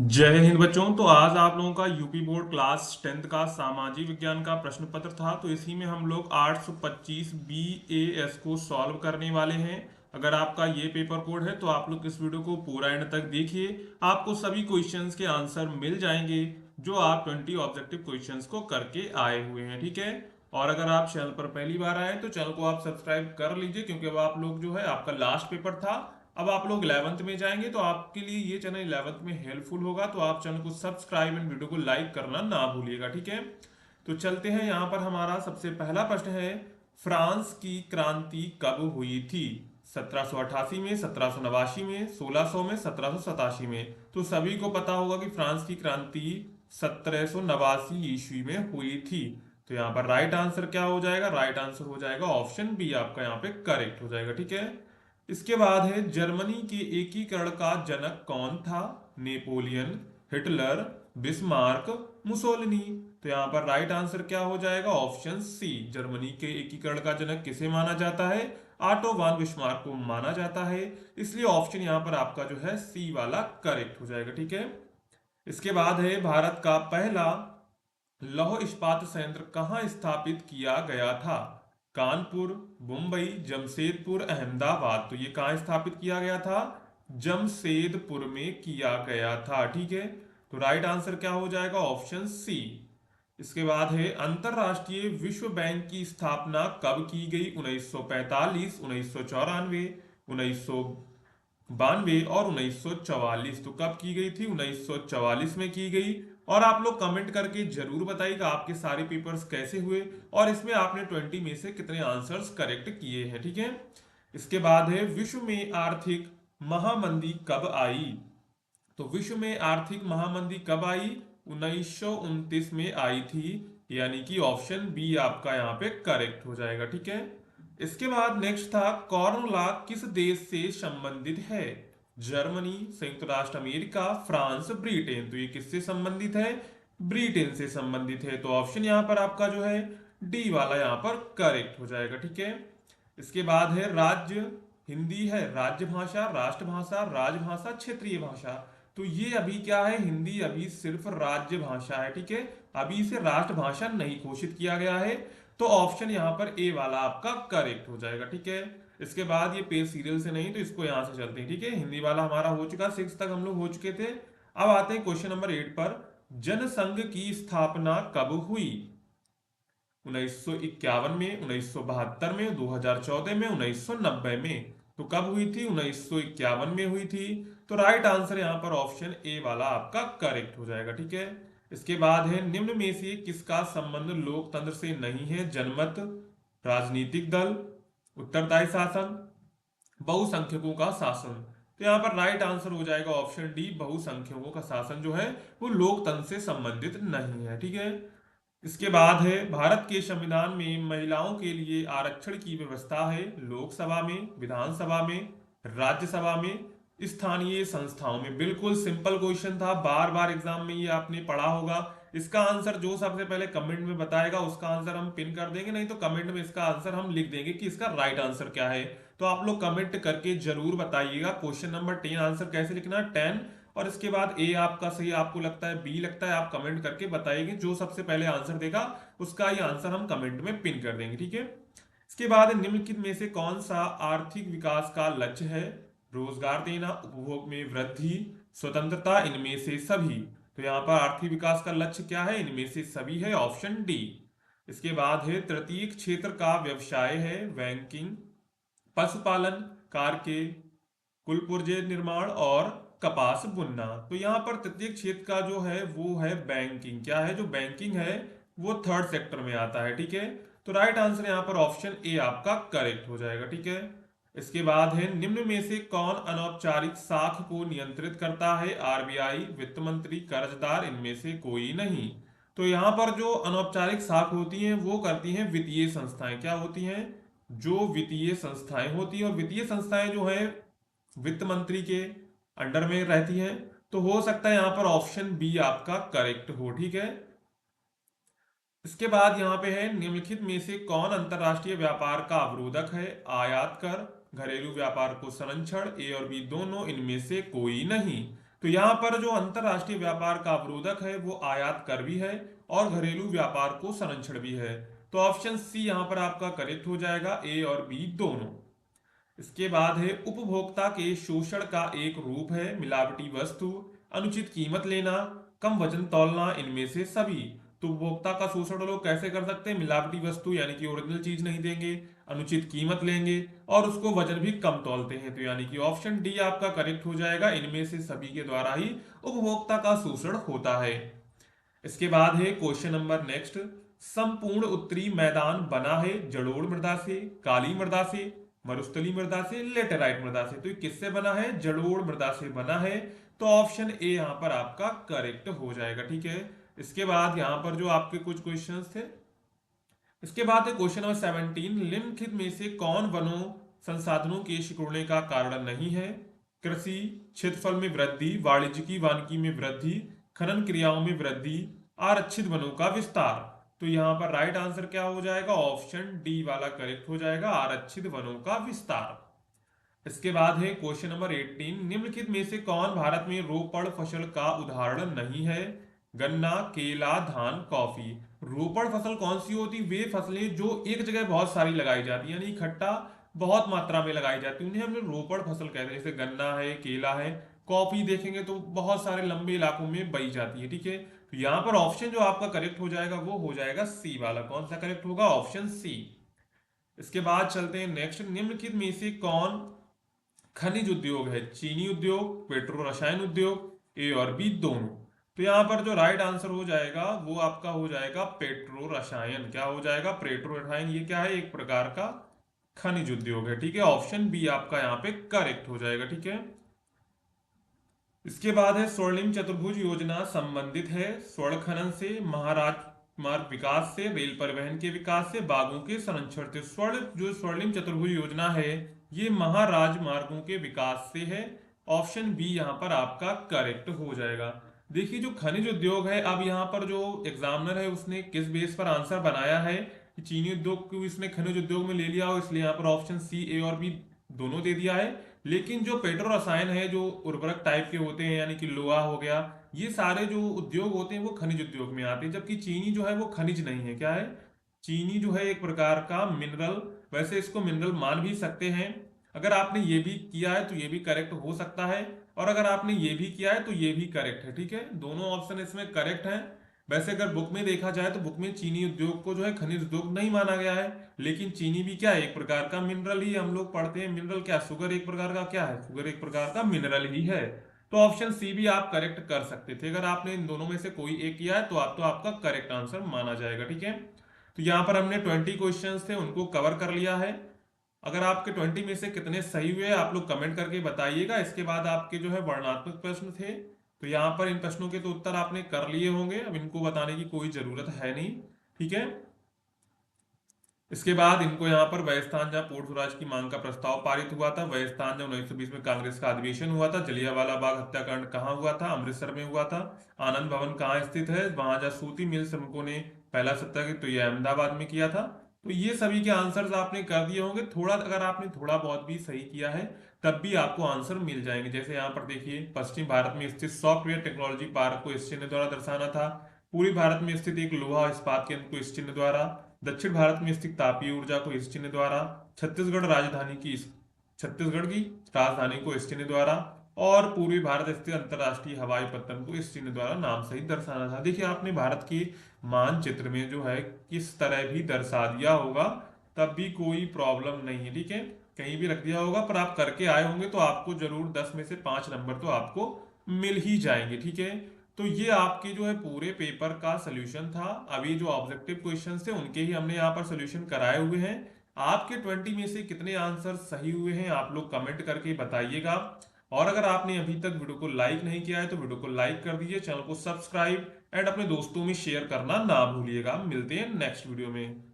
जय हिंद बच्चों। तो आज आप लोगों का यूपी बोर्ड क्लास 10th का सामाजिक विज्ञान का प्रश्न पत्र था। तो इसी में हम लोग 825 BAS को सॉल्व करने वाले हैं। अगर आपका ये पेपर कोड है तो आप लोग इस वीडियो को पूरा एंड तक देखिए। आपको सभी क्वेश्चंस के आंसर मिल जाएंगे जो आप 20 ऑब्जेक्टिव क्वेश्चंस को करके आए हुए हैं। ठीक है। और अगर आप चैनल पर पहली बार आए तो चैनल को आप सब्सक्राइब कर लीजिए, क्योंकि अब आप लोग जो है आपका लास्ट पेपर था। अब आप लोग 11th में जाएंगे तो आपके लिए ये चैनल 11th में हेल्पफुल होगा। तो आप चैनल को सब्सक्राइब एंड वीडियो को लाइक करना ना भूलिएगा। ठीक है। तो चलते हैं, यहाँ पर हमारा सबसे पहला प्रश्न है, फ्रांस की क्रांति कब हुई थी? 1788 में, 1789 में, 1600 में, 1787 में। तो सभी को पता होगा कि फ्रांस की क्रांति 1789 ईस्वी में हुई थी। तो यहाँ पर राइट आंसर क्या हो जाएगा? राइट आंसर हो जाएगा ऑप्शन बी, आपका यहाँ पे करेक्ट हो जाएगा। ठीक है। इसके बाद है, जर्मनी के एकीकरण का जनक कौन था? Napoleon, Hitler, Bismarck, Mussolini. तो यहाँ पर राइट आंसर क्या हो जाएगा? ऑप्शन सी, जर्मनी के एकीकरण का जनक किसे माना जाता है? ऑटो वान बिस्मार्क को माना जाता है। इसलिए ऑप्शन यहाँ पर आपका जो है सी वाला करेक्ट हो जाएगा। ठीक है। इसके बाद है, भारत का पहला लौह इस्पात संयंत्र कहाँ स्थापित किया गया था? कानपुर, मुंबई, जमशेदपुर, अहमदाबाद। तो ये कहाँ स्थापित किया गया था? जमशेदपुर में किया गया था। ठीक है। तो राइट आंसर क्या हो जाएगा? Option C. इसके बाद है, अंतरराष्ट्रीय विश्व बैंक की स्थापना कब की गई? 1945, 1994, 1992 और 1944। तो कब की गई थी? 1944 में की गई। और आप लोग कमेंट करके जरूर बताइएगा आपके सारे पेपर्स कैसे हुए और इसमें आपने 20 में से कितने आंसर्स करेक्ट किए हैं। ठीक है। इसके बाद है, विश्व में आर्थिक महामंदी कब आई? तो विश्व में आर्थिक महामंदी कब आई? 1929 में आई थी। यानी कि ऑप्शन बी आपका यहाँ पे करेक्ट हो जाएगा। ठीक है। इसके बाद नेक्स्ट था, कॉर्न लॉ किस देश से संबंधित है? जर्मनी, संयुक्त राष्ट्र अमेरिका, फ्रांस, ब्रिटेन। तो ये किससे संबंधित है? ब्रिटेन से संबंधित है। तो ऑप्शन यहाँ पर आपका जो है डी वाला यहाँ पर करेक्ट हो जाएगा। ठीक है। इसके बाद है, राज्य हिंदी है राज्यभाषा, राष्ट्रभाषा, राजभाषा, क्षेत्रीय भाषा। तो ये अभी क्या है? हिंदी अभी सिर्फ राज्य भाषा है। ठीक है। अभी इसे राष्ट्रभाषा नहीं घोषित किया गया है। तो ऑप्शन यहाँ पर ए वाला आपका करेक्ट हो जाएगा। ठीक है। इसके बाद ये पे सीरियल से नहीं, तो इसको यहां से चलते हैं। ठीक है। हिंदी वाला हमारा हो चुका, 6 तक हम लोग हो चुके थे। अब आते हैं क्वेश्चन नंबर 8 पर, जनसंघ की स्थापना कब हुई? 1951 में, 1972 में, 2014 में, 1990 में। तो कब हुई थी? 1951 में हुई थी। तो राइट आंसर यहाँ पर ऑप्शन ए वाला आपका करेक्ट हो जाएगा। ठीक है। इसके बाद है, निम्न में से किसका संबंध लोकतंत्र से नहीं है? जनमत, राजनीतिक दल, उत्तरदायी शासन, बहुसंख्यकों का शासन। तो यहाँ पर राइट आंसर हो जाएगा ऑप्शन डी, बहुसंख्यकों का शासन जो है वो लोकतंत्र से संबंधित नहीं है। ठीक है। इसके बाद है, भारत के संविधान में महिलाओं के लिए आरक्षण की व्यवस्था है? लोकसभा में, विधानसभा में, राज्यसभा में, स्थानीय संस्थाओं में। बिल्कुल सिंपल क्वेश्चन था, बार बार एग्जाम में ये आपने पढ़ा होगा। इसका आंसर जो सबसे पहले कमेंट में बताएगा उसका आंसर हम पिन कर देंगे, नहीं तो कमेंट में इसका आंसर हम लिख देंगे कि इसका राइट आंसर क्या है। तो आप लोग कमेंट करके जरूर बताइएगा क्वेश्चन नंबर 10 आंसर कैसे लिखना है, 10। और इसके बाद ए आपका सही आपको लगता है, बी लगता है, आप कमेंट करके बताइएगा। जो सबसे पहले आंसर देगा उसका ये आंसर हम कमेंट में पिन कर देंगे। ठीक है। इसके बाद निम्नलिखित में से कौन सा आर्थिक विकास का लक्ष्य है? रोजगार देना, उपभोग में वृद्धि, स्वतंत्रता, इनमें से सभी। तो यहाँ पर आर्थिक विकास का लक्ष्य क्या है? इनमें से सभी है, ऑप्शन डी। इसके बाद है, तृतीय क्षेत्र का व्यवसाय है? बैंकिंग, पशुपालन, कार के, कुल पुर्जे निर्माण और कपास बुनना। तो यहाँ पर तृतीय क्षेत्र का जो है वो है बैंकिंग। क्या है? जो बैंकिंग है वो थर्ड सेक्टर में आता है। ठीक है। तो राइट आंसर यहाँ पर ऑप्शन ए आपका करेक्ट हो जाएगा। ठीक है। इसके बाद है, निम्न में से कौन अनौपचारिक साख को नियंत्रित करता है? आरबीआई, वित्त मंत्री, कर्जदार, इनमें से कोई नहीं। तो यहाँ पर जो अनौपचारिक साख होती हैं वो करती हैं वित्तीय संस्थाएं। क्या होती हैं? जो वित्तीय संस्थाएं होती हैं। और वित्तीय संस्थाएं जो है वित्त मंत्री के अंडर में रहती है। तो हो सकता है यहां पर ऑप्शन बी आपका करेक्ट हो। ठीक है। इसके बाद यहाँ पे है, निम्नलिखित में से कौन अंतरराष्ट्रीय व्यापार का अवरोधक है? आयात कर, घरेलू व्यापार को संरक्षण, ए और बी दोनों, इनमें से कोई नहीं। तो यहाँ पर जो अंतरराष्ट्रीय व्यापार का अवरोधक है वो आयात कर भी है और घरेलू व्यापार को संरक्षण भी है। तो ऑप्शन सी यहाँ पर आपका करेक्ट हो जाएगा, ए और बी दोनों। इसके बाद है उपभोक्ता के शोषण का एक रूप है मिलावटी वस्तु, अनुचित कीमत लेना, कम वजन तौलना, इनमें से सभी। तो उपभोक्ता का शोषण लोग कैसे कर सकते हैं? मिलावटी वस्तु यानी कि ओरिजिनल चीज नहीं देंगे, अनुचित कीमत लेंगे और उसको वजन भी कम तौलते हैं। तो यानी कि ऑप्शन डी आपका करेक्ट हो जाएगा, इनमें से सभी के द्वारा ही उपभोक्ता का शोषण होता है। इसके बाद है क्वेश्चन नंबर नेक्स्ट। संपूर्ण उत्तरी मैदान बना है जलोढ़ मृदा से, काली मृदा से, मरुस्थलीय मृदा से, लेटेराइट मृदा से। तो ये किससे बना है? जलोढ़ मृदा से बना है। तो ऑप्शन ए यहां पर आपका करेक्ट हो जाएगा। ठीक है। इसके बाद यहां पर जो आपके कुछ क्वेश्चंस थे, इसके बाद है क्वेश्चन नंबर 17। निम्नलिखित में से कौन वनों संसाधनों के सिकुड़ने का कारण नहीं है? कृषि क्षेत्रफल में वृद्धि, वाणिज्यिक वानिकी में वृद्धि, खनन क्रियाओं में वृद्धि, आरक्षित वनों का विस्तार। तो यहाँ पर राइट आंसर क्या हो जाएगा? ऑप्शन डी वाला करेक्ट हो जाएगा, आरक्षित वनों का विस्तार। इसके बाद है क्वेश्चन नंबर 18। निम्नलिखित में से कौन भारत में रोपड़ फसल का उदाहरण नहीं है? गन्ना, केला, धान, कॉफी। रोपड़ फसल कौन सी होती? वे फसलें जो एक जगह बहुत सारी लगाई जाती है, यानी इकट्ठा बहुत मात्रा में लगाई जाती है, उन्हें हम लोग रोपड़ फसल कहते हैं। जैसे गन्ना है, केला है, कॉफी देखेंगे तो बहुत सारे लंबे इलाकों में बोई जाती है। ठीक है। तो यहाँ पर ऑप्शन जो आपका करेक्ट हो जाएगा वो हो जाएगा सी वाला। कौन सा करेक्ट होगा? Option C. इसके बाद चलते हैं नेक्स्ट। निम्नलिखित में से कौन खनिज उद्योग है? चीनी उद्योग, पेट्रो रसायन उद्योग, ए और बी दोनों। तो यहां पर जो राइट आंसर हो जाएगा वो आपका हो जाएगा पेट्रो रसायन। क्या हो जाएगा? पेट्रो रसायन। ये क्या है? एक प्रकार का खनिज उद्योग है। ठीक है। ऑप्शन बी आपका यहाँ पे करेक्ट हो जाएगा। ठीक है। इसके बाद है स्वर्णिम चतुर्भुज योजना संबंधित है स्वर्ण खनन से, महाराज मार्ग विकास से, रेल परिवहन के विकास से, बागों के संरक्षण से। स्वर्णिम चतुर्भुज योजना है ये महाराज मार्गों के विकास से है। ऑप्शन बी यहाँ पर आपका करेक्ट हो जाएगा। देखिए जो खनिज उद्योग है, अब यहाँ पर जो एग्जामिनर है उसने किस बेस पर आंसर बनाया है कि चीनी उद्योग को इसने खनिज उद्योग में ले लिया हो, इसलिए यहाँ पर ऑप्शन सी, ए और बी दोनों दे दिया है। लेकिन जो पेट्रो रसायन है जो उर्वरक टाइप के होते हैं, यानी कि लोहा हो गया, ये सारे जो उद्योग होते हैं वो खनिज उद्योग में आते हैं। जबकि चीनी जो है वो खनिज नहीं है। क्या है? चीनी जो है एक प्रकार का मिनरल, वैसे इसको मिनरल मान भी सकते हैं। अगर आपने ये भी किया है तो ये भी करेक्ट हो सकता है, और अगर आपने ये भी किया है तो ये भी करेक्ट है। ठीक है। दोनों ऑप्शन इसमें करेक्ट हैं। वैसे अगर बुक में देखा जाए तो बुक में चीनी उद्योग को जो है खनिज उद्योग नहीं माना गया है, लेकिन चीनी भी क्या है? एक प्रकार का मिनरल ही हम लोग पढ़ते हैं। मिनरल क्या? शुगर एक प्रकार का क्या है? शुगर एक प्रकार का मिनरल ही है। तो ऑप्शन सी भी आप करेक्ट कर सकते थे। अगर आपने इन दोनों में से कोई एक किया है तो आपका करेक्ट आंसर माना जाएगा। ठीक है। तो यहाँ पर हमने 20 क्वेश्चन थे उनको कवर कर लिया है। अगर आपके 20 में से कितने सही हुए आप लोग कमेंट करके बताइएगा। इसके बाद आपके जो है वर्णनात्मक प्रश्न थे, तो यहाँ पर इन प्रश्नों के तो उत्तर आपने कर लिए होंगे, अब इनको बताने की कोई जरूरत है नहीं। ठीक है। इसके बाद इनको यहाँ पर वह स्थान जहाँ पूर्ण स्वराज की मांग का प्रस्ताव पारित हुआ था, वह स्थान जब 1920 में कांग्रेस का अधिवेशन हुआ था, जलियांवाला बाग हत्याकांड कहाँ हुआ था? अमृतसर में हुआ था। आनंद भवन कहाँ स्थित है? वहां जहाँ सूती मिल श्रमिकों ने पहला सत्याग्रह, तो यह अहमदाबाद में किया था। तो ये सभी के आंसर्स आपने कर दिए होंगे। थोड़ा अगर आपने थोड़ा बहुत भी सही किया है तब भी आपको आंसर मिल जाएंगे। जैसे यहाँ पर देखिए, पश्चिम भारत में स्थित सॉफ्टवेयर टेक्नोलॉजी पार्क को इस चिन्ह द्वारा दर्शाना था। पूर्वी भारत में स्थित एक लोहा इस्पात केंद्र को इस चिन्ह द्वारा, दक्षिण भारत में स्थित तापीय ऊर्जा को इस चिन्ह द्वारा, छत्तीसगढ़ की राजधानी को इस चिन्ह द्वारा, और पूर्वी भारत स्थित अंतरराष्ट्रीय हवाई पत्तन को इस चिन्ह द्वारा नाम सहित दर्शाना था। देखिए आपने भारत के मानचित्र में जो है किस तरह भी दर्शा दिया होगा, तब भी कोई प्रॉब्लम नहीं है। ठीक है। कहीं भी रख दिया होगा पर आप करके आए होंगे तो आपको जरूर 10 में से 5 नंबर तो आपको मिल ही जाएंगे। ठीक है। तो ये आपके जो है पूरे पेपर का सोल्यूशन था। अभी जो ऑब्जेक्टिव क्वेश्चंस थे उनके ही हमने यहाँ पर सोल्यूशन कराए हुए हैं। आपके 20 में से कितने आंसर सही हुए हैं आप लोग कमेंट करके बताइएगा। और अगर आपने अभी तक वीडियो को लाइक नहीं किया है तो वीडियो को लाइक कर दीजिए, चैनल को सब्सक्राइब एंड अपने दोस्तों में शेयर करना ना भूलिएगा। मिलते हैं नेक्स्ट वीडियो में।